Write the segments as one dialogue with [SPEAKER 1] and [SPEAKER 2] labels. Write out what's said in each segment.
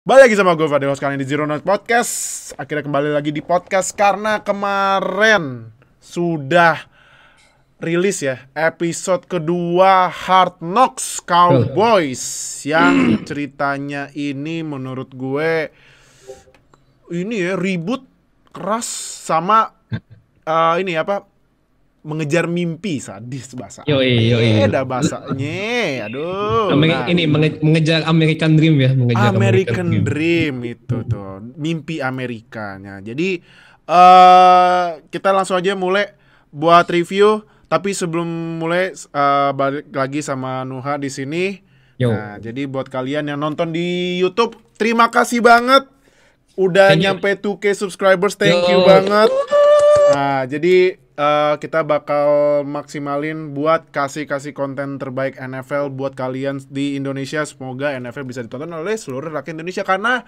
[SPEAKER 1] Balik lagi sama gue Fadil kali ini di Zero Note Podcast. Akhirnya kembali lagi di podcast karena kemarin sudah rilis ya episode kedua Hard Knocks Cowboys yang ceritanya ini menurut gue ini ya ribut keras sama ini apa mengejar mimpi, sadis bahasa.
[SPEAKER 2] Yoi.
[SPEAKER 1] Dah bahasanya. Aduh.
[SPEAKER 2] Mengejar American Dream ya, mengejar
[SPEAKER 1] American Dream itu tuh, mimpi Amerikanya. Jadi kita langsung aja mulai buat review. Tapi sebelum mulai balik lagi sama Nuha di sini.
[SPEAKER 2] Yo.
[SPEAKER 1] Nah, jadi buat kalian yang nonton di YouTube, terima kasih banget udah nyampe 2K subscribers. Thank you banget. Nah, jadi kita bakal maksimalin buat kasih konten terbaik NFL buat kalian di Indonesia. Semoga NFL bisa ditonton oleh seluruh rakyat Indonesia karena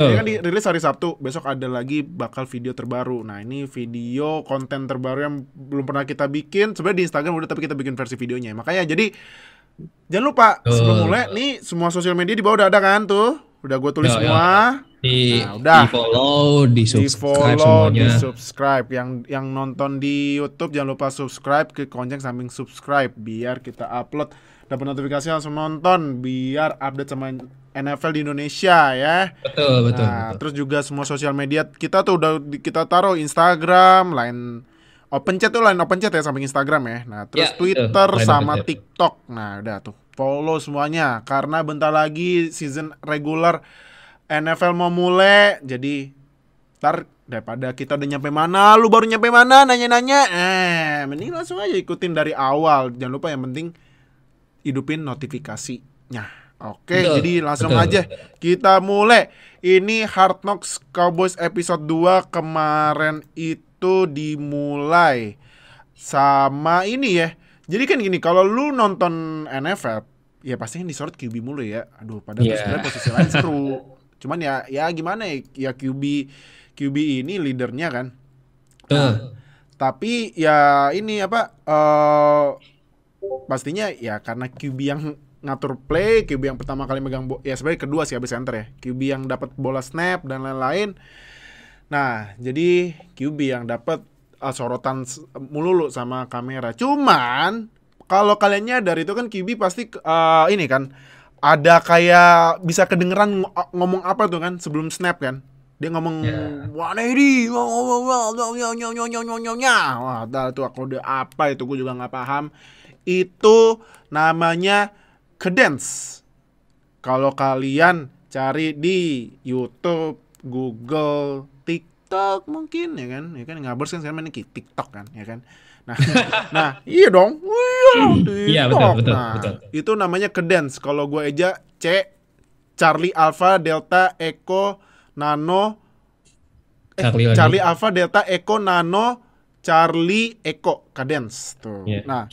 [SPEAKER 1] ini kan dirilis hari Sabtu. Besok ada lagi bakal video terbaru. Nah, ini video konten terbaru yang belum pernah kita bikin. Sebenarnya di Instagram udah, tapi kita bikin versi videonya. Makanya jadi jangan lupa sebelum mulai nih semua sosial media di bawah udah ada kan tuh. Udah gue tulis semua.
[SPEAKER 2] Di follow, di
[SPEAKER 1] subscribe. Yang nonton di YouTube jangan lupa subscribe, klik lonceng samping subscribe biar kita upload dapat notifikasi langsung nonton biar update sama NFL di Indonesia ya.
[SPEAKER 2] Betul.
[SPEAKER 1] Terus juga semua sosial media kita tuh udah kita taruh Instagram, line open chat ya samping Instagram ya. Nah, terus ya, Twitter sama TikTok. Nah, udah tuh follow semuanya karena bentar lagi season regular NFL mau mulai, jadi ntar daripada kita udah nyampe mana, lu baru nyampe mana nanya-nanya, mending langsung aja ikutin dari awal. Jangan lupa yang penting hidupin notifikasinya. Oke, jadi langsung aja kita mulai. Ini Hard Knocks Cowboys episode 2 kemarin itu dimulai sama ini ya. Jadi kan gini, kalau lu nonton NFL, ya pasti yang disorot QB mulu ya. Aduh, padahal sebenarnya posisi lain seru. Cuman ya gimana ya QB ini leadernya kan. Nah, tapi ya ini apa pastinya ya karena QB yang ngatur play, QB yang pertama kali megang ya sebenarnya kedua sih habis center ya. QB yang dapat bola snap dan lain-lain. Nah, jadi QB yang dapat sorotan melulu sama kamera. Cuman kalau kalian nyadar itu kan QB pasti ini kan ada kayak bisa kedengeran ngomong apa tuh kan sebelum snap kan. Dia ngomong 180. Wah, itu kode apa itu gue juga nggak paham. Itu namanya cadence. Kalau kalian cari di YouTube, Google, TikTok mungkin ya kan Ngabers kan sekarang main TikTok kan ya kan. Nah, iya dong.
[SPEAKER 2] Iya, betul.
[SPEAKER 1] Itu namanya cadence. Kalau gue eja C Charlie Alpha Delta Echo Nano Charlie Alpha Delta Echo Nano Charlie Echo cadence tuh. Nah,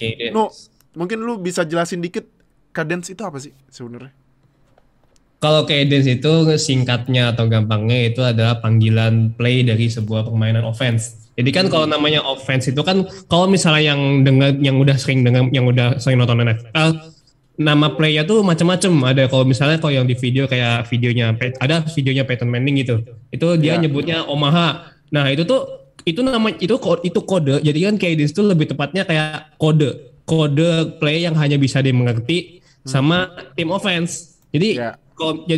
[SPEAKER 1] mungkin lu bisa jelasin dikit cadence itu apa sih sebenarnya?
[SPEAKER 2] Kalau cadence itu singkatnya atau gampangnya itu adalah panggilan play dari sebuah permainan offense. Jadi kan kalau namanya offense itu kan kalau misalnya yang udah sering nonton NFL, nama play-nya tuh macam-macam. Ada kalau yang di video kayak ada videonya Peyton Manning gitu. Itu dia nyebutnya Omaha. Nah, itu kode. Jadi kan cadence itu lebih tepatnya kayak kode play yang hanya bisa dimengerti sama tim offense. Jadi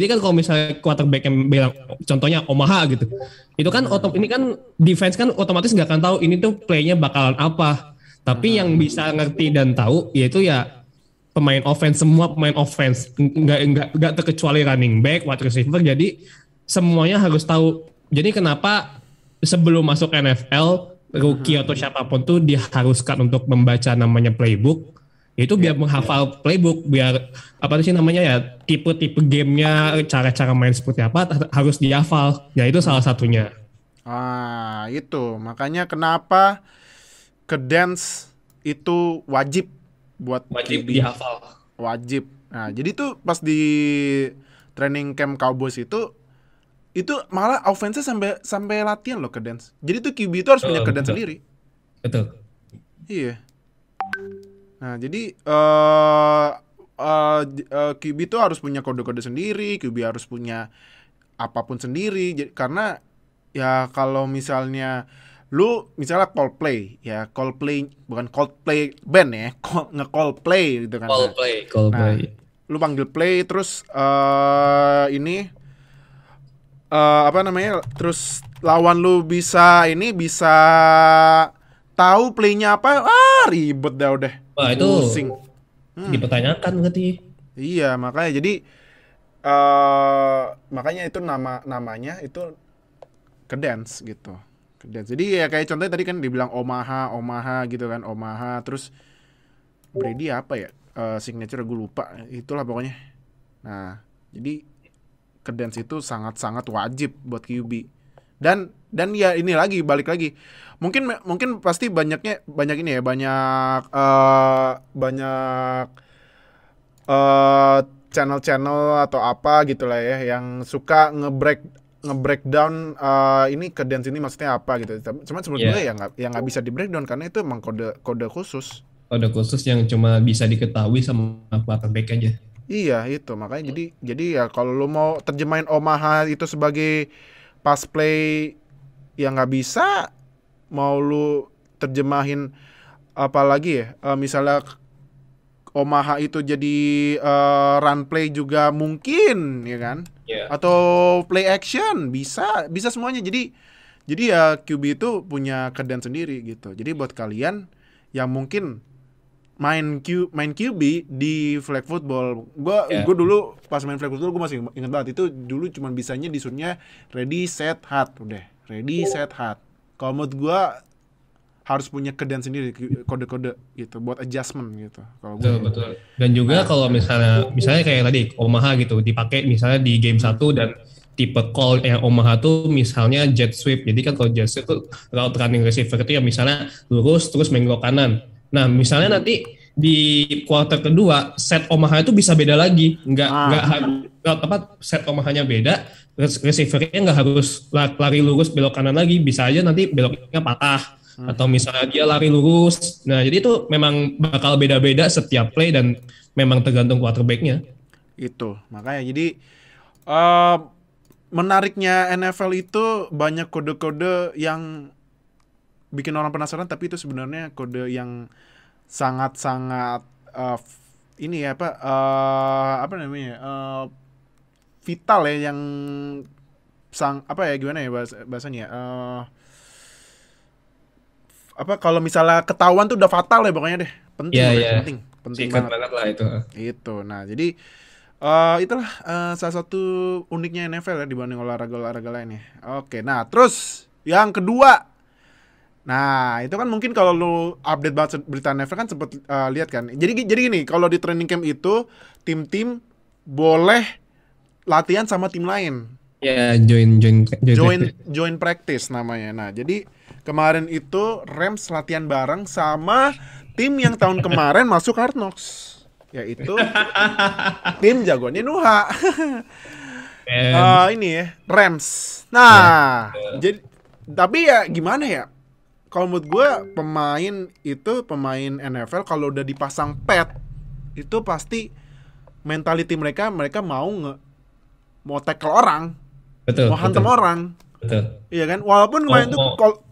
[SPEAKER 2] kan kalau misalnya quarterback yang bilang contohnya Omaha gitu, itu kan ini kan defense kan otomatis nggak akan tahu ini tuh playnya bakalan apa. Tapi yang bisa ngerti dan tahu yaitu ya semua pemain offense, nggak terkecuali running back, wide receiver. Jadi semuanya harus tahu. Jadi kenapa sebelum masuk NFL rookie atau siapapun tuh diharuskan untuk membaca namanya playbook. Itu biar menghafal playbook, biar tipe-tipe gamenya, cara-cara main seperti apa harus dihafal. Ya itu salah satunya.
[SPEAKER 1] Itu makanya kenapa cadence itu wajib buat
[SPEAKER 2] dihafal.
[SPEAKER 1] Wajib. Nah, jadi tuh pas di training camp Cowboys itu malah offense sampai latihan loh cadence. Jadi tuh QB itu harus punya cadence sendiri.
[SPEAKER 2] Betul.
[SPEAKER 1] Iya. Nah, jadi QB itu harus punya kode-kode sendiri, QB harus punya apapun sendiri. Karena ya kalau misalnya lu misalnya Coldplay bukan Coldplay band ya, nge-Coldplay gitu kan.
[SPEAKER 2] Coldplay.
[SPEAKER 1] Nah, lu panggil play terus ini apa namanya? Terus lawan lu bisa tahu playnya apa? Ribet dah udah.
[SPEAKER 2] Wah, itu
[SPEAKER 1] pusing.
[SPEAKER 2] Dipertanyakan berarti.
[SPEAKER 1] Iya, makanya jadi makanya itu namanya itu kedance gitu. Kedance. Jadi ya kayak contohnya tadi kan dibilang Omaha gitu kan, Omaha terus Brady apa ya? Signature gue lupa. Itulah pokoknya. Nah, jadi kedance itu sangat-sangat wajib buat QB. Dan ya ini lagi balik lagi. Mungkin pasti banyak ini ya, banyak channel-channel atau apa gitulah ya yang suka nge-breakdown ini kedance ini maksudnya apa gitu. Cuman sebetulnya ya nggak bisa di-breakdown karena itu emang kode khusus.
[SPEAKER 2] Kode khusus yang cuma bisa diketahui sama quarterback aja.
[SPEAKER 1] Iya itu makanya jadi ya kalau lu mau terjemahin Omaha itu sebagai pass play yang nggak bisa, mau lu terjemahin apalagi ya misalnya Omaha itu jadi run play juga mungkin ya kan, atau play action bisa semuanya. Jadi ya QB itu punya kedance sendiri gitu. Jadi buat kalian yang mungkin main QB di flag football. Gue dulu pas main flag football gue masih ingat banget itu dulu cuma bisanya disuruhnya ready set hard, udah ready set hard. Kalau menurut gue harus punya kedance sendiri, kode-kode gitu buat adjustment gitu. Kalau
[SPEAKER 2] betul. Dan juga kalau misalnya kayak tadi Omaha gitu dipakai misalnya di game 1 dan tipe call yang Omaha tuh misalnya jet sweep. Jadi kan kalau jet sweep tuh route running receiver itu ya misalnya lurus terus main belok kanan. Nah, misalnya nanti di kuarter kedua set Omaha itu bisa beda lagi, set Omahanya beda, receivernya nggak harus lari lurus belok kanan lagi, bisa aja nanti beloknya patah atau misalnya dia lari lurus. Nah, jadi itu memang bakal beda-beda setiap play dan memang tergantung quarterbacknya.
[SPEAKER 1] Itu makanya jadi menariknya NFL itu banyak kode-kode yang bikin orang penasaran, tapi itu sebenarnya kode yang sangat-sangat ini ya apa namanya vital ya, yang gimana ya bahasanya apa kalau misalnya ketahuan tuh udah fatal ya pokoknya deh, penting banget
[SPEAKER 2] lah itu.
[SPEAKER 1] Nah jadi itulah salah satu uniknya NFL ya dibanding olahraga lainnya. Oke, nah terus yang kedua. Nah, itu kan mungkin kalau lu update banget berita NFL kan sempet lihat kan. Jadi gini, kalau di training camp itu tim-tim boleh latihan sama tim lain.
[SPEAKER 2] Ya,
[SPEAKER 1] join practice namanya. Nah, jadi kemarin itu Rams latihan bareng sama tim yang tahun kemarin masuk Hard Knocks, yaitu tim jagoannya Nuha. Ini ya, Rams. Nah, jadi tapi ya gimana ya? Kalau menurut gue pemain NFL kalau udah dipasang pad itu pasti mentality mereka mau tackle orang, mau hantem orang.
[SPEAKER 2] Betul.
[SPEAKER 1] Iya kan? Walaupun kemarin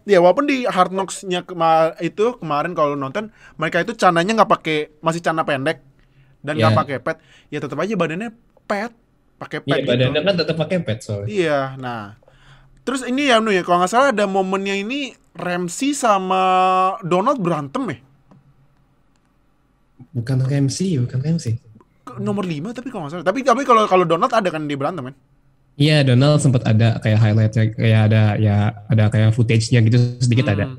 [SPEAKER 1] walaupun di Hard Knocks-nya kemarin kalau nonton mereka itu cananya masih cana pendek dan nggak pakai pad, ya tetap aja badannya pakai pad.
[SPEAKER 2] Iya, badannya kan tetap pakai pad soalnya.
[SPEAKER 1] Iya, nah. Terus ini ya kalau nggak salah ada momennya ini Ramsey sama Donald berantem ya?
[SPEAKER 2] Bukan Ramsey.
[SPEAKER 1] Nomor 5 tapi kalau nggak salah. Tapi kalau Donald ada kan dia berantem kan?
[SPEAKER 2] Iya, Donald sempat ada kayak highlightnya, kayak ada kayak footage-nya gitu sedikit ada.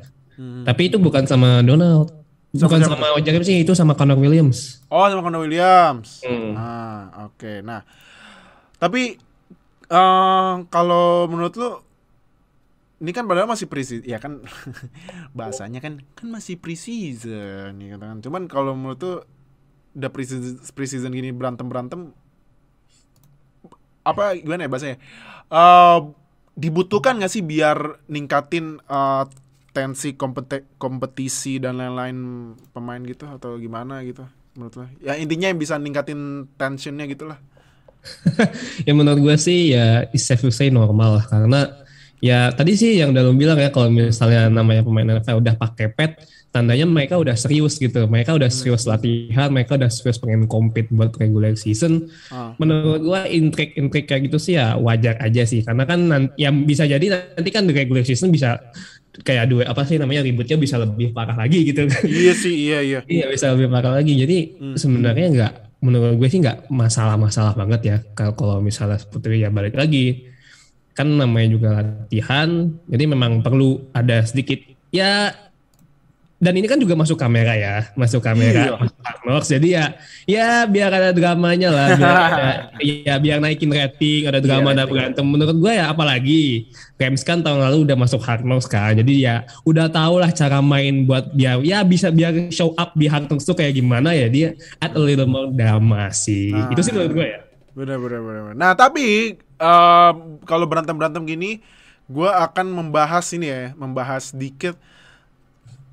[SPEAKER 2] Tapi itu bukan sama Donald. Bukan sama Ojak Ramsey, itu sama Connor Williams.
[SPEAKER 1] Oh, sama Connor Williams. Nah, oke. Nah, tapi kalau menurut lu ini kan padahal masih preseason, ya kan bahasanya kan masih preseason nih kan. Cuman kalau menurut tuh udah preseason gini berantem apa gimana ya bahasanya? Dibutuhkan nggak sih biar ningkatin tensi kompetisi dan lain-lain pemain gitu atau gimana gitu menurut lo? Ya intinya yang bisa ningkatin tensionnya gitulah.
[SPEAKER 2] Ya menurut gue sih ya is safe to say normal lah, karena ya tadi sih yang Dalum bilang ya, kalau misalnya namanya pemain NFL udah pakai pet, tandanya mereka udah serius gitu, mereka udah serius latihan, mereka udah serius pengen compete buat regular season. Menurut gue intrik kayak gitu sih ya wajar aja sih, karena kan yang bisa jadi nanti kan di regular season bisa kayak dua apa sih namanya, ributnya bisa lebih parah lagi gitu kan.
[SPEAKER 1] Iya sih, iya.
[SPEAKER 2] Iya bisa lebih parah lagi. Jadi sebenarnya nggak, menurut gue sih nggak masalah-masalah banget ya. Kalau misalnya seperti ya balik lagi, kan namanya juga latihan, jadi memang perlu ada sedikit ya. Dan ini kan juga masuk kamera ya, masuk kamera,
[SPEAKER 1] Iya.
[SPEAKER 2] masuk Arnold, jadi ya biar ada dramanya lah, biar ada, ya biar naikin rating, ada drama, ada berantem. Menurut gue ya, apalagi Rams kan tahun lalu udah masuk Hard Knocks kan, jadi ya udah tau lah cara main buat biar ya bisa biar show up di Hard Knocks tuh kayak gimana ya, dia add a little more drama sih.
[SPEAKER 1] Nah,
[SPEAKER 2] Itu sih menurut gue ya.
[SPEAKER 1] bener. Nah, tapi kalau berantem gini, gue akan membahas ini ya, membahas sedikit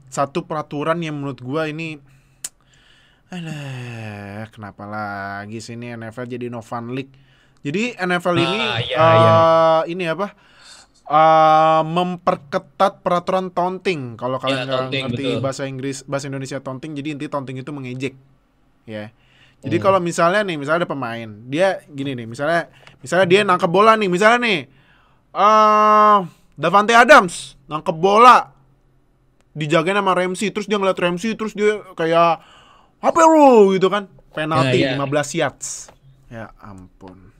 [SPEAKER 1] satu peraturan yang menurut gue ini, alah, kenapa lagi sih ini NFL jadi no fun league. Jadi NFL ini ini apa? Memperketat peraturan taunting. Kalau kalian nggak ngerti betul. bahasa Indonesia taunting, jadi inti taunting itu mengejek, ya. Jadi kalau misalnya ada pemain, dia gini nih, misalnya dia nangkep bola nih, misalnya nih, Davante Adams nangkep bola, dijagain sama Ramsey, terus dia ngeliat Ramsey, terus dia kayak apa lu gitu kan, penalti 15 yards. Ya ampun.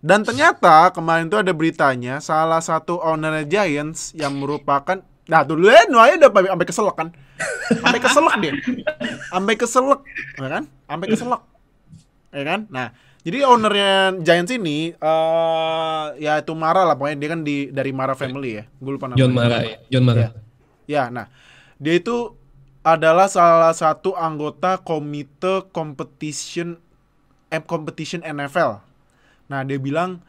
[SPEAKER 1] Dan ternyata kemarin tuh ada beritanya, salah satu owner Giants yang merupakan, nah dulu Noah udah sampai keselak kan, sampai keselak dia, ya kan, ya kan. Nah, jadi ownernya Giants ini, ya itu Mara lah pokoknya, dia kan dari Mara family ya, gue lupa namanya.
[SPEAKER 2] John Mara.
[SPEAKER 1] Ya, nah dia itu adalah salah satu anggota komite competition NFL. Nah, dia bilang,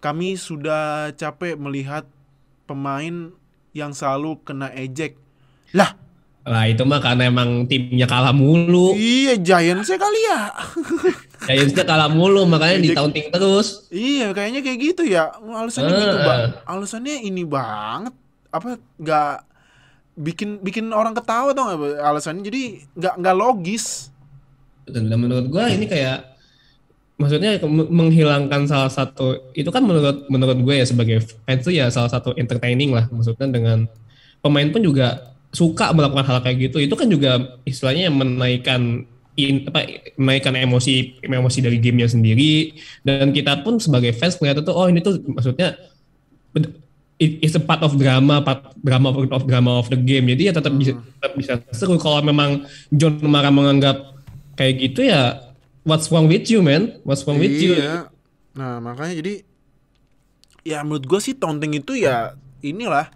[SPEAKER 1] kami sudah capek melihat pemain yang selalu kena ejek. Lah
[SPEAKER 2] itu mah karena emang timnya kalah mulu.
[SPEAKER 1] Iya, Giants-nya kali ya.
[SPEAKER 2] Giants-nya kalah mulu, makanya ditaunting terus.
[SPEAKER 1] Iya, kayaknya kayak gitu ya. Alasannya gitu, Bang. Alasannya ini banget. Apa nggak bikin orang ketawa tau nggak? Alasannya jadi nggak logis.
[SPEAKER 2] Dan menurut gue ini kayak, maksudnya menghilangkan salah satu, itu kan menurut gue ya sebagai fans itu ya salah satu entertaining lah, maksudnya dengan pemain pun juga suka melakukan hal kayak gitu, itu kan juga istilahnya menaikkan emosi dari gamenya sendiri, dan kita pun sebagai fans melihat itu, oh ini tuh maksudnya it's a part of drama of the game, jadi ya tetap bisa seru. Kalau memang John Mara menganggap kayak gitu ya, what's wrong with you, man? What's wrong with you?
[SPEAKER 1] Nah, makanya jadi, ya menurut gue sih taunting itu ya inilah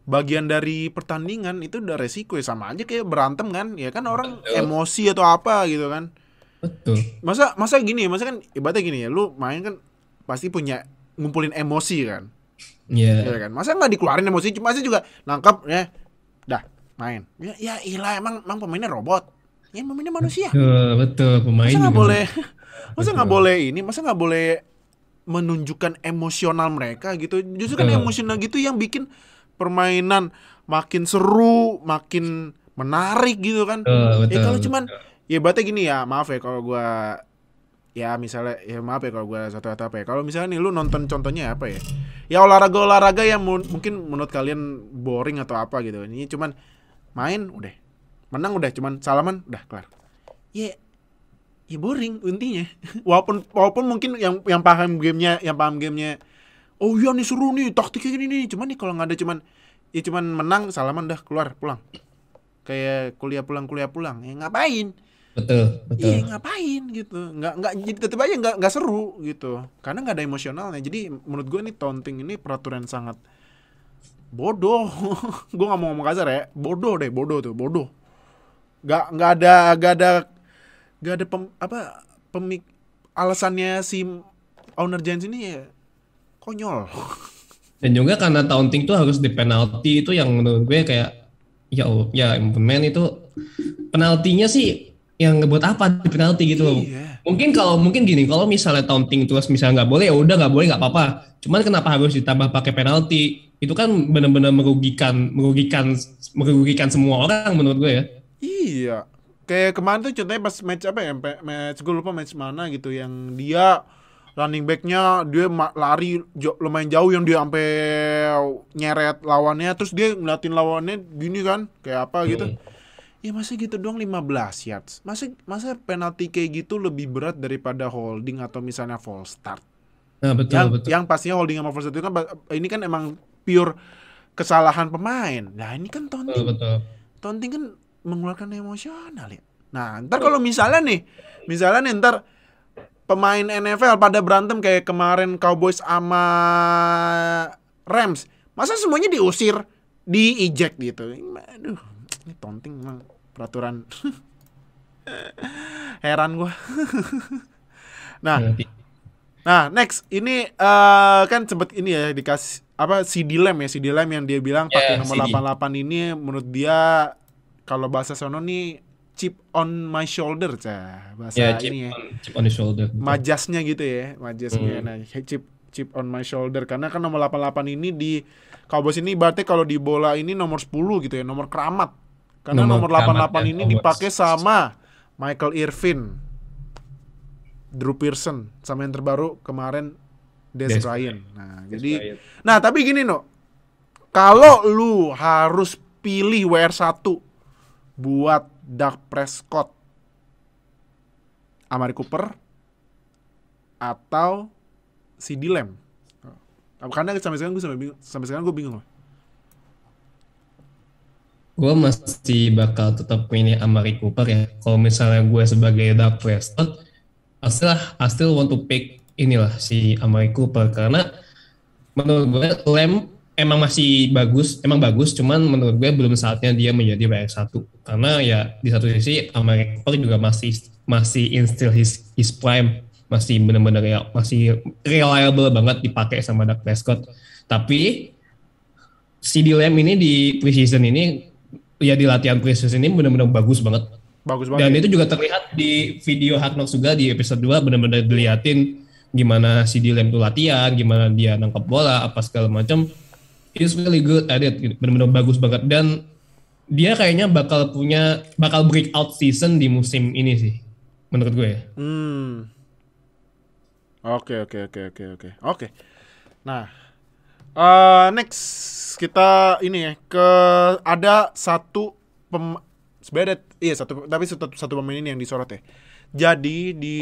[SPEAKER 1] bagian dari pertandingan, itu udah resiko ya, sama aja kayak berantem kan, ya kan orang emosi atau apa gitu kan.
[SPEAKER 2] Betul.
[SPEAKER 1] Masa gini, masa kan ibaratnya gini ya, lu main kan pasti punya ngumpulin emosi kan.
[SPEAKER 2] Iya.
[SPEAKER 1] Ya kan, masa nggak dikeluarin emosi, cuma sih juga nangkap ya, dah main. Ya ilah, emang pemainnya robot. Ya pemainnya manusia.
[SPEAKER 2] Betul, pemain.
[SPEAKER 1] Masa nggak boleh menunjukkan emosional mereka gitu. Justru kan emosional gitu yang bikin permainan makin seru, makin menarik gitu kan.
[SPEAKER 2] Betul,
[SPEAKER 1] kalau cuman ya berarti gini ya, maaf ya kalau gua ya misalnya, ya maaf ya kalau gua satu apa ya. Kalau misalnya nih lu nonton contohnya apa ya? Ya olahraga yang mungkin menurut kalian boring atau apa gitu. Ini cuman main udah, menang udah, cuman salaman udah kelar. Ya boring intinya. walaupun mungkin yang paham gamenya, oh iya nih seru nih, taktiknya gini nih. Cuman nih kalau nggak ada cuman menang, salaman udah keluar pulang. Kayak kuliah pulang. Ya ngapain?
[SPEAKER 2] Betul.
[SPEAKER 1] Iya, ngapain gitu. Nggak jadi tetep aja nggak seru gitu. Karena nggak ada emosionalnya. Jadi menurut gue nih taunting ini peraturan sangat bodoh. Gue nggak mau ngomong kasar ya. Bodoh tuh. Nggak ada alasannya si owner Giants ini ya konyol.
[SPEAKER 2] Dan juga karena taunting tuh harus di penalti, itu yang menurut gue kayak ya implement itu penaltinya sih yang ngebuat apa di penalti gitu loh.
[SPEAKER 1] Iya.
[SPEAKER 2] Mungkin gini, kalau misalnya taunting terus misalnya nggak boleh, ya udah nggak boleh nggak apa-apa. Cuman kenapa harus ditambah pakai penalti? Itu kan benar-benar merugikan semua orang menurut gue ya.
[SPEAKER 1] Iya. Kayak kemarin tuh contohnya pas match apa ya? Match gue lupa match mana gitu yang dia running backnya dia lari lumayan jauh yang dia sampai nyeret lawannya terus dia ngeliatin lawannya gini kan kayak apa gitu. Ya masa gitu doang 15 yards. Masa penalti kayak gitu lebih berat daripada holding atau misalnya false start.
[SPEAKER 2] Nah, betul.
[SPEAKER 1] Yang pastinya holding sama false start itu kan ini kan emang pure kesalahan pemain. Nah, ini kan taunting.
[SPEAKER 2] Betul.
[SPEAKER 1] Taunting kan mengeluarkan emosional ya. Nah, ntar kalau misalnya nih ntar pemain NFL pada berantem kayak kemarin Cowboys sama Rams, masa semuanya diusir, di-eject gitu. Aduh, ini taunting emang peraturan. Heran gua. Nah, next ini kan sempet ini ya dikasih apa CD Lamb yang dia bilang pakai nomor 88 ini menurut dia kalau bahasa sono nih chip on my shoulder bahasa ini ya.
[SPEAKER 2] Chip on the shoulder.
[SPEAKER 1] Majasnya gitu ya, majasnya. Nah, chip on my shoulder karena kan nomor 88 ini di Cowboys ini berarti kalau di bola ini nomor 10 gitu ya, nomor keramat. Karena nomor 88 ini dipakai sama Michael Irvin, Drew Pearson, sama yang terbaru kemarin Dez Bryant. Nah, nah tapi gini kalau lu harus pilih WR1 buat Dak Prescott, Amari Cooper atau CD Lamb. Karena sampai sekarang gue bingung.
[SPEAKER 2] Gue masih bakal tetap pilih Amari Cooper ya. Kalau misalnya gue sebagai Dak Prescott, I still want to pick inilah si Amari Cooper karena menurut gue Lamb emang bagus, cuman menurut gue belum saatnya dia menjadi WR1 karena ya di satu sisi Amari Cooper juga masih in still his prime, masih benar-benar ya, masih reliable banget dipakai sama Dak Prescott. Tapi CD Lamb ini di preseason ini ya di latihan preseason ini benar-benar bagus banget. Dan itu juga terlihat di video Hard Knocks juga di episode 2 benar-benar diliatin gimana CD Lamb tuh latihan, gimana dia nangkap bola, apa segala macam. He's really good at it, benar-benar bagus banget dan dia kayaknya bakal breakout season di musim ini sih menurut gue.
[SPEAKER 1] Oke. Nah, next kita ini ya ada satu satu pemain ini yang disorot ya. Jadi di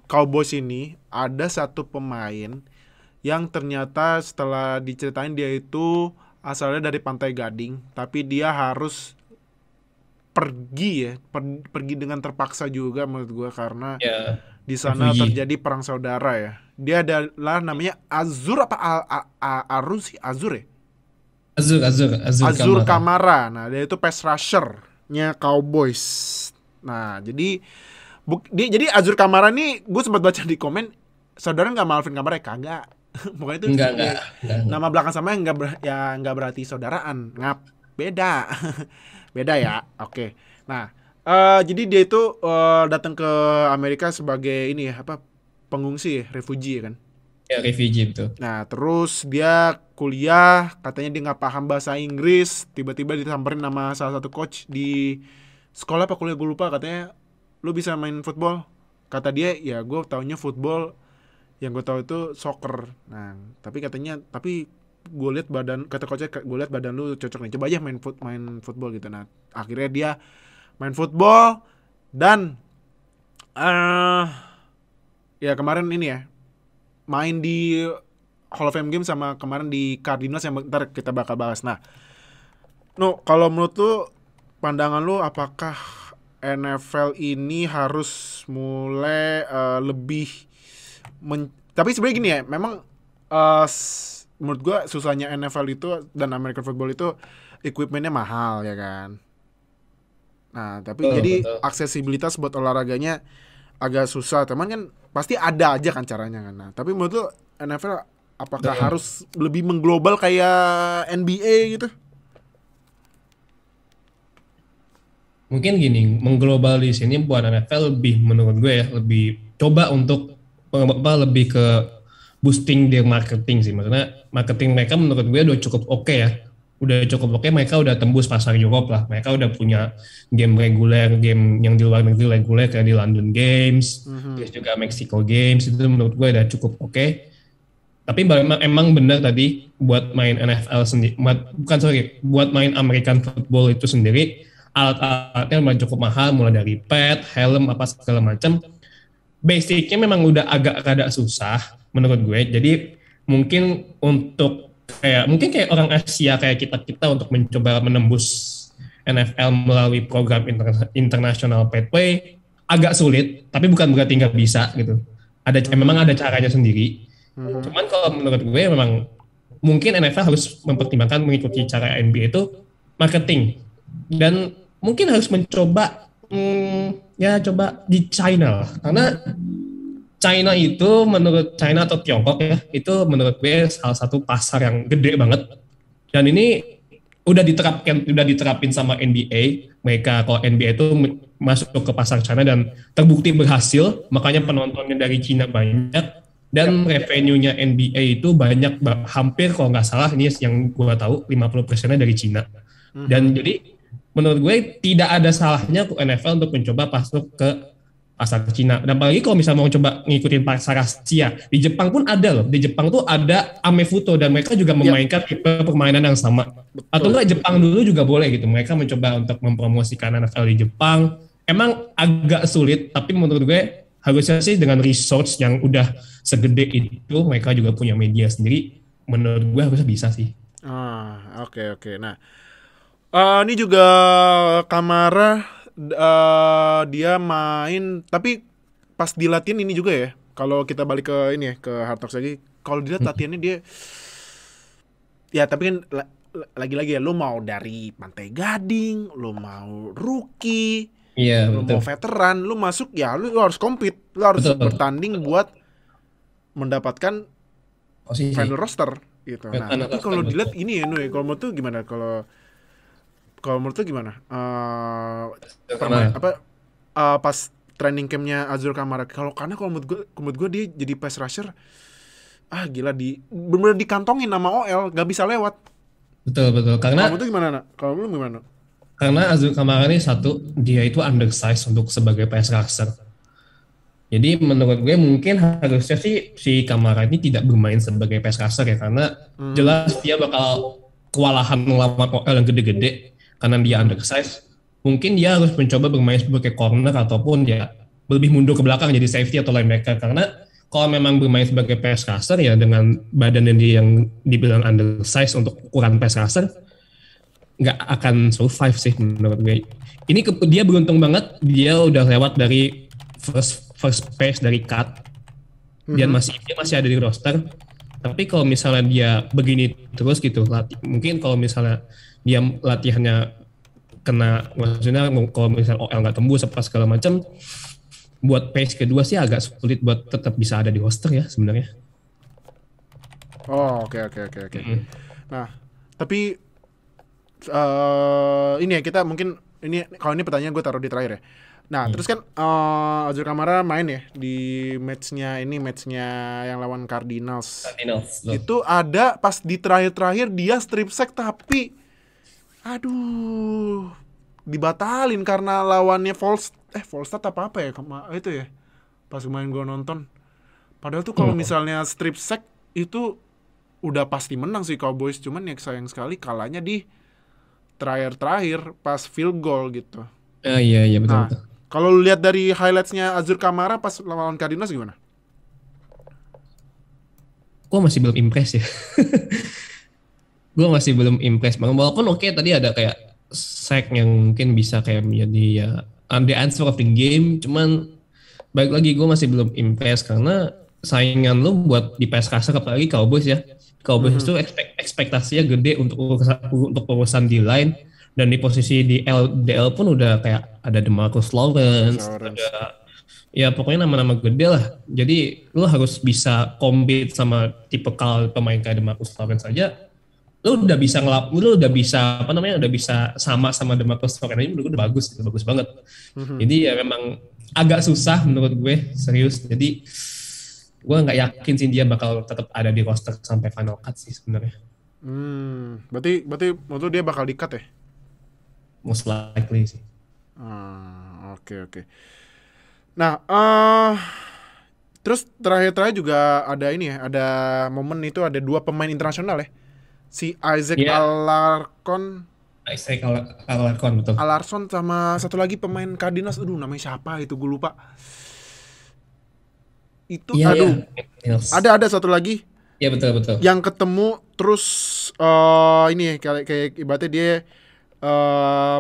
[SPEAKER 1] Cowboys ini ada satu pemain yang ternyata setelah diceritain dia itu asalnya dari Pantai Gading, tapi dia harus pergi dengan terpaksa juga menurut gue karena di sana terjadi perang saudara ya. Dia adalah namanya Azur Azur Kamara. Nah, dia itu pass rusher-nya Cowboys. Nah, jadi Azur Kamara nih gue sempat baca di komen, saudara nggak Alvin Kamara? Kagak. Pokoknya itu enggak. Nama belakang sama nggak berarti saudaraan. Beda. Beda ya. Oke. Nah, jadi dia itu datang ke Amerika sebagai ini ya, pengungsi, refugee kan?
[SPEAKER 2] Ya, refugee betul.
[SPEAKER 1] Nah, terus dia kuliah, katanya dia nggak paham bahasa Inggris, tiba-tiba disamperin sama salah satu coach di sekolah apa kuliah gue lupa, katanya lu bisa main football. Kata dia, ya gue taunya football, yang gue tahu itu soccer. Nah, tapi gue lihat kata coachnya, gue lihat badan lu cocok nih, coba aja main football gitu. Nah, akhirnya dia main football dan ya kemarin ini ya main di Hall of Fame game sama kemarin di Cardinals yang ntar kita bakal bahas. Nah, kalau menurut lu, pandangan lu, apakah NFL ini harus mulai lebih tapi sebenarnya gini ya, memang menurut gue susahnya NFL itu dan American Football itu equipmentnya mahal ya kan. Nah, tapi jadi aksesibilitas buat olahraganya agak susah. Teman kan pasti ada aja kan caranya kan. Nah, tapi menurut lu NFL apakah harus lebih mengglobal kayak NBA gitu?
[SPEAKER 2] Mungkin gini, mengglobal di sini buat NFL lebih menurut gue ya, lebih coba untuk lebih ke boosting their marketing sih. Maksudnya marketing mereka menurut gue udah cukup oke ya. Udah cukup oke, mereka udah tembus pasar Europe lah. Mereka udah punya game reguler, game yang di luar negeri reguler kayak di London Games, terus juga Mexico Games, itu menurut gue udah cukup oke. Tapi emang benar tadi buat main NFL sendiri, buat main American football itu sendiri, alat-alatnya memang cukup mahal, mulai dari pad, helm, apa segala macam. Basicnya memang udah agak susah menurut gue. Jadi mungkin mungkin kayak orang Asia kayak kita untuk mencoba menembus NFL melalui program international pathway agak sulit, tapi bukan berarti nggak bisa gitu. Memang ada caranya sendiri. Cuman kalau menurut gue memang mungkin NFL harus mempertimbangkan mengikuti cara NBA itu marketing, dan mungkin harus mencoba coba di China lah. Karena China itu menurut China atau Tiongkok ya, itu menurut gue salah satu pasar yang gede banget. Dan ini udah diterapin sama NBA. Mereka kalau NBA itu masuk ke pasar China dan terbukti berhasil, makanya penontonnya dari China banyak. Dan revenue-nya NBA itu banyak, hampir kalau nggak salah ini yang gue tahu 50%-nya dari Cina. Dan jadi menurut gue tidak ada salahnya NFL untuk mencoba masuk ke pasar Cina. Dan apalagi kalau misalnya mau coba ngikutin pasar Asia, di Jepang pun ada loh. Di Jepang tuh ada Amefuto dan mereka juga memainkan tipe permainan yang sama. Betul. Atau enggak Jepang dulu juga boleh gitu. Mereka mencoba untuk mempromosikan NFL di Jepang. Emang agak sulit, tapi menurut gue harusnya sih dengan resource yang udah segede itu, mereka juga punya media sendiri, menurut gue harusnya bisa sih.
[SPEAKER 1] Oke. Nah, ini juga Kamara, dia main, tapi pas di latihan ini juga ya, kalau kita balik ke ini ya, ke Hard Knocks lagi, kalau dilihat latihannya dia, ya tapi kan lagi-lagi ya, lu mau dari Pantai Gading, lu mau rookie, lu mau veteran, lu masuk ya lu harus compete, lu harus bertanding buat mendapatkan final roster gitu. Nah, tapi kalau dilihat ini ya, kalau menurut tuh gimana? Kalau menurut tuh gimana? Pas training campnya Azur Kamara, karena kalau menurut gue dia jadi pass rusher, gila, bener-bener dikantongin sama OL, gak bisa lewat.
[SPEAKER 2] Betul. Karena
[SPEAKER 1] kamu tuh gimana? Kalau lu gimana?
[SPEAKER 2] Karena Azur Kamara ini dia itu undersize untuk sebagai pass rusher. Jadi menurut gue mungkin harusnya sih si Kamara ini tidak bermain sebagai pass rusher ya, karena jelas dia bakal kewalahan melawan OL yang gede-gede karena dia undersize. Mungkin dia harus mencoba bermain sebagai corner ataupun dia lebih mundur ke belakang jadi safety atau linebacker, karena kalau memang bermain sebagai pass rusher ya dengan badan dia yang dibilang undersize untuk ukuran pass rusher, nggak akan survive sih menurut gue. Ini dia beruntung banget, dia udah lewat dari first pass dari cut, dia masih ada di roster. Tapi kalau misalnya dia begini terus gitu, mungkin kalau misalnya dia latihannya maksudnya kalau misalnya OL nggak tembus apa segala macam, buat pace kedua sih agak sulit buat tetap bisa ada di roster ya sebenarnya.
[SPEAKER 1] Oke. Nah, tapi ini ya, kita mungkin ini, kalau ini pertanyaan gue taruh di terakhir ya. Nah, terus kan Azur Kamara main ya di matchnya yang lawan Cardinals. Itu ada pas di terakhir dia strip sack, tapi dibatalin karena lawannya Volstad apa ya itu ya. Pas kemarin gue nonton. Padahal tuh kalau misalnya strip sack itu udah pasti menang sih Cowboys, cuman ya sayang sekali kalahnya di terakhir pas field goal gitu.
[SPEAKER 2] Iya betul.
[SPEAKER 1] Nah, kalau lu lihat dari highlights-nya Azur Kamara pas lawan Cardinals gimana?
[SPEAKER 2] Gue masih belum impress ya. Walaupun oke, tadi ada kayak sack yang mungkin bisa kayak menjadi ya the answer of the game, cuman balik lagi gue masih belum impress karena saingan lu buat di pass rusher apalagi Cowboys ya. Cowboys itu ekspektasinya gede untuk urusan di line, dan di posisi di LDL pun udah kayak ada DeMarcus Lawrence. Ada ya pokoknya nama-nama gede lah. Jadi lu harus bisa compete sama tipikal pemain kayak DeMarcus Lawrence aja. lu udah bisa apa namanya, udah bisa sama Demarcus Cousins ini, menurut gue udah bagus, itu bagus banget. Jadi ya memang agak susah menurut gue, serius. Jadi gue nggak yakin sih dia bakal tetap ada di roster sampai final cut sih sebenarnya.
[SPEAKER 1] Berarti menurut dia bakal di-cut ya?
[SPEAKER 2] Most likely sih.
[SPEAKER 1] Oke. Nah, terus terakhir juga ada ini ya, ada momen itu ada 2 pemain internasional ya. Si Isaac Alarcon,
[SPEAKER 2] betul.
[SPEAKER 1] Alarson sama satu lagi pemain Cardinals, namanya siapa itu, gue lupa. Itu ada satu lagi.
[SPEAKER 2] Iya betul.
[SPEAKER 1] Yang ketemu terus ini kayak ibaratnya dia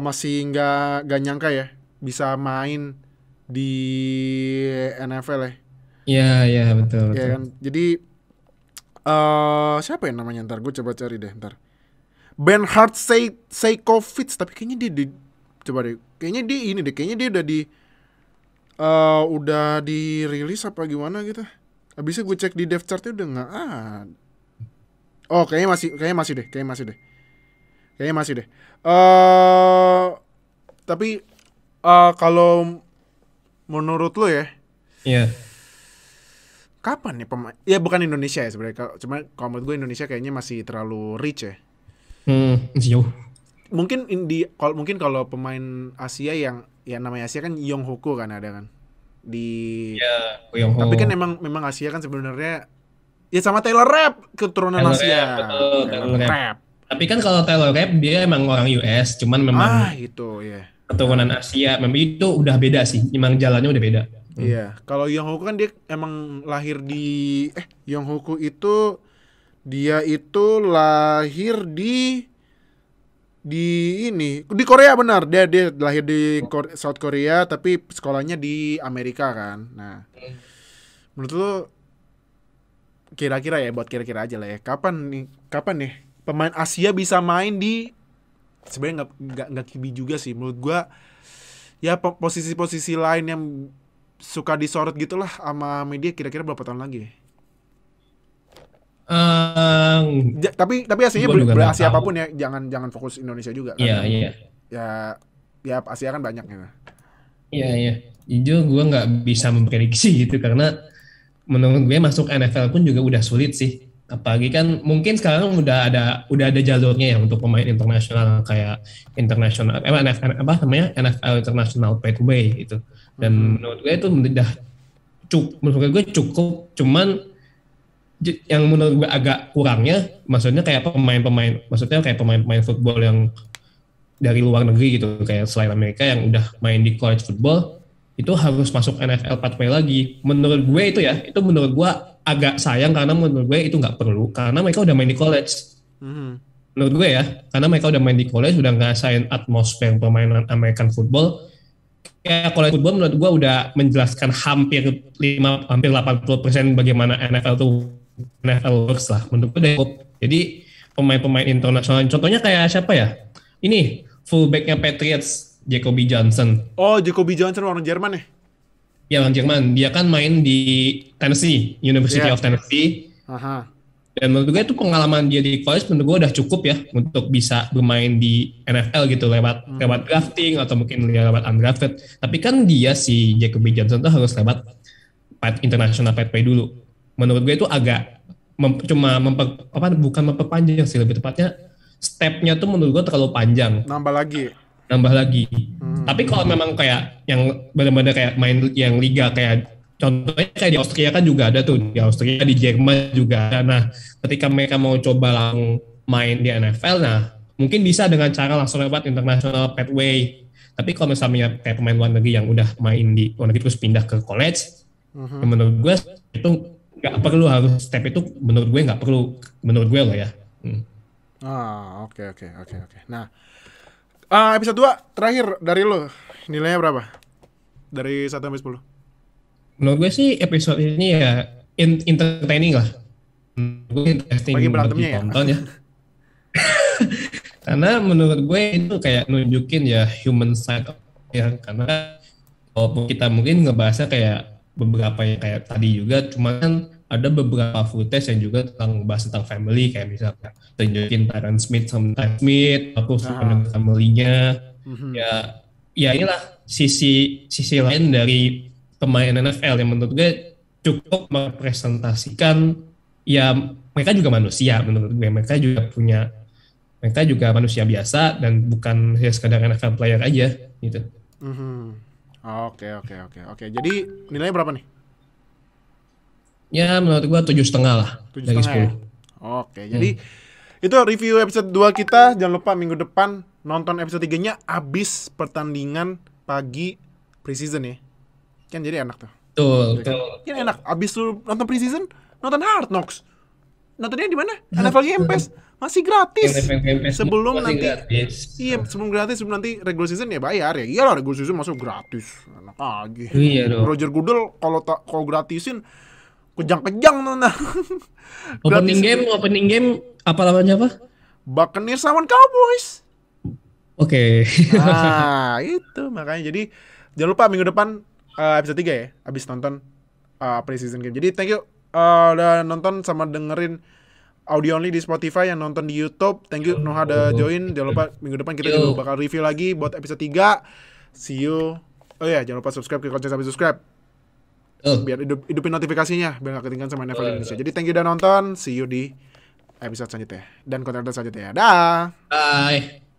[SPEAKER 1] masih nggak nyangka ya bisa main di NFL ya.
[SPEAKER 2] Iya betul.
[SPEAKER 1] Ya kan? Jadi siapa ya namanya, ntar gue coba cari deh ntar. Bernhard Seikovic, tapi kayaknya dia coba deh. Kayaknya dia udah dirilis apa gimana gitu. Habisnya gue cek di depth chartnya udah nggak ada. Oh, kayaknya masih deh. Tapi kalau menurut lo ya, kapan nih pemain? Ya bukan Indonesia ya sebenarnya. Cuma kalau menurut gue Indonesia kayaknya masih terlalu rich ya.
[SPEAKER 2] Masih jauh.
[SPEAKER 1] Mungkin kalau pemain Asia yang namanya Asia kan Yong Hoku kan ada kan di. Tapi kan memang Asia kan sebenarnya ya sama Taylor Rapp keturunan Asia.
[SPEAKER 2] Taylor Rapp. Tapi kan kalau Taylor Rapp dia emang orang US, cuman memang
[SPEAKER 1] itu ya.
[SPEAKER 2] Keturunan Asia, memang itu udah beda sih. Memang jalannya udah beda.
[SPEAKER 1] Iya, kalau Yong Hoku kan dia emang lahir di Yong Hoku itu dia itu lahir di Korea, benar. Dia lahir di South Korea tapi sekolahnya di Amerika kan. Nah, menurut lo kira-kira aja lah ya. Kapan nih pemain Asia bisa main di, sebenarnya nggak kibi juga sih menurut gua ya, posisi-posisi lain yang suka disorot gitulah sama media, kira-kira berapa tahun lagi? Tapi Asia-nya Asia apapun ya, jangan fokus Indonesia juga kan.
[SPEAKER 2] Iya.
[SPEAKER 1] Ya Asia kan banyak gitu.
[SPEAKER 2] Iya. Jujur gue nggak bisa memprediksi gitu, karena menurut gue masuk NFL pun juga udah sulit sih. Apalagi kan mungkin sekarang udah ada jalurnya ya untuk pemain internasional, kayak internasional NFL International Pathway gitu. Dan menurut gue itu menurut gue cukup, cuman yang menurut gue agak kurangnya, maksudnya kayak pemain-pemain football yang dari luar negeri gitu, kayak selain Amerika yang udah main di college football itu harus masuk NFL pathway lagi. Menurut gue itu menurut gue agak sayang, karena menurut gue itu nggak perlu, karena mereka udah main di college. Menurut gue ya, karena mereka udah main di college, udah ngerasain atmosfer permainan American football. Kayak college football menurut gue udah menjelaskan hampir 80% bagaimana NFL works lah. Menurut gue cukup. Jadi pemain-pemain internasional, contohnya kayak siapa ya? Ini fullbacknya Patriots, Jacoby Johnson.
[SPEAKER 1] Oh, Jacoby Johnson orang Jerman ya?
[SPEAKER 2] Ya, orang Jerman. Dia kan main di Tennessee, University of Tennessee. Dan menurut gue itu pengalaman dia di college menurut gue udah cukup ya untuk bisa bermain di NFL gitu, lewat drafting atau mungkin lewat undrafted. Tapi kan dia, si Jacoby Johnson tuh harus lewat international pathway dulu. Menurut gue itu agak bukan memperpanjang sih, lebih tepatnya stepnya tuh menurut gue terlalu panjang.
[SPEAKER 1] Nambah lagi. Tapi kalau memang kayak yang benar-benar kayak main yang liga kayak contohnya kayak di Austria kan juga ada tuh, di Austria, di Jerman juga ada. Nah, ketika mereka mau coba langsung main di NFL, nah mungkin bisa dengan cara langsung lewat international pathway. Tapi kalau misalnya kayak pemain luar negeri yang udah main di luar negeri terus pindah ke college, menurut gue itu nggak perlu, harus step itu menurut gue nggak perlu, menurut gue loh ya. Oke. Nah, episode 2 terakhir dari lo, nilainya berapa? Dari 1 sampai 10?
[SPEAKER 2] Menurut gue sih episode ini ya entertaining lah. Gue interesting bagi tonton ya. Karena menurut gue itu kayak nunjukin ya human side ya, karena walaupun kita mungkin ngebahasnya kayak beberapa yang kayak tadi juga, cuma kan ada beberapa footage yang juga tentang bahas tentang family, kayak misalnya tunjukin Tyron Smith sama Tyron Smith, aku dengan family-nya. Ya, ya inilah sisi lain dari pemain NFL yang menurut gue cukup merepresentasikan, ya mereka juga manusia menurut gue, mereka juga manusia biasa dan bukan ya sekadar NFL player aja gitu.
[SPEAKER 1] Oke. Jadi nilainya berapa nih?
[SPEAKER 2] Ya menurut gua 7,5 lah
[SPEAKER 1] 7,5
[SPEAKER 2] dari 10.
[SPEAKER 1] ya? Oke, jadi itu review episode 2 kita. Jangan lupa minggu depan nonton episode 3-nya abis pertandingan pagi preseason ya. Kan jadi enak tuh.
[SPEAKER 2] Betul.
[SPEAKER 1] Kan enak abis lu nonton preseason, nonton Hard Knocks. Nontonnya di mana? NFL Game Pass. Masih gratis. Sebelum nanti gratis. Iya, sebelum nanti regular season ya bayar ya. Iyalah regular season masuk gratis. Enak aja.
[SPEAKER 2] Iya dong.
[SPEAKER 1] Roger Goodell kalau gratisin kejang-kejang nah.
[SPEAKER 2] Opening game apa lawannya apa?
[SPEAKER 1] Buccaneers lawan Cowboys.
[SPEAKER 2] Oke.
[SPEAKER 1] Nah, itu makanya jadi jangan lupa minggu depan episode 3 ya, abis nonton preseason game. Jadi thank you udah nonton sama dengerin audio only di Spotify, yang nonton di YouTube. Thank you Noha udah join. Jangan lupa minggu depan kita juga bakal review lagi buat episode 3. See you. Oh ya, jangan lupa subscribe ke konten sampai subscribe. Biar hidupin notifikasinya biar gak ketinggalan sama NFL Indonesia. Jadi thank you udah nonton. See you di episode selanjutnya dan konten selanjutnya. Dah.
[SPEAKER 2] Bye.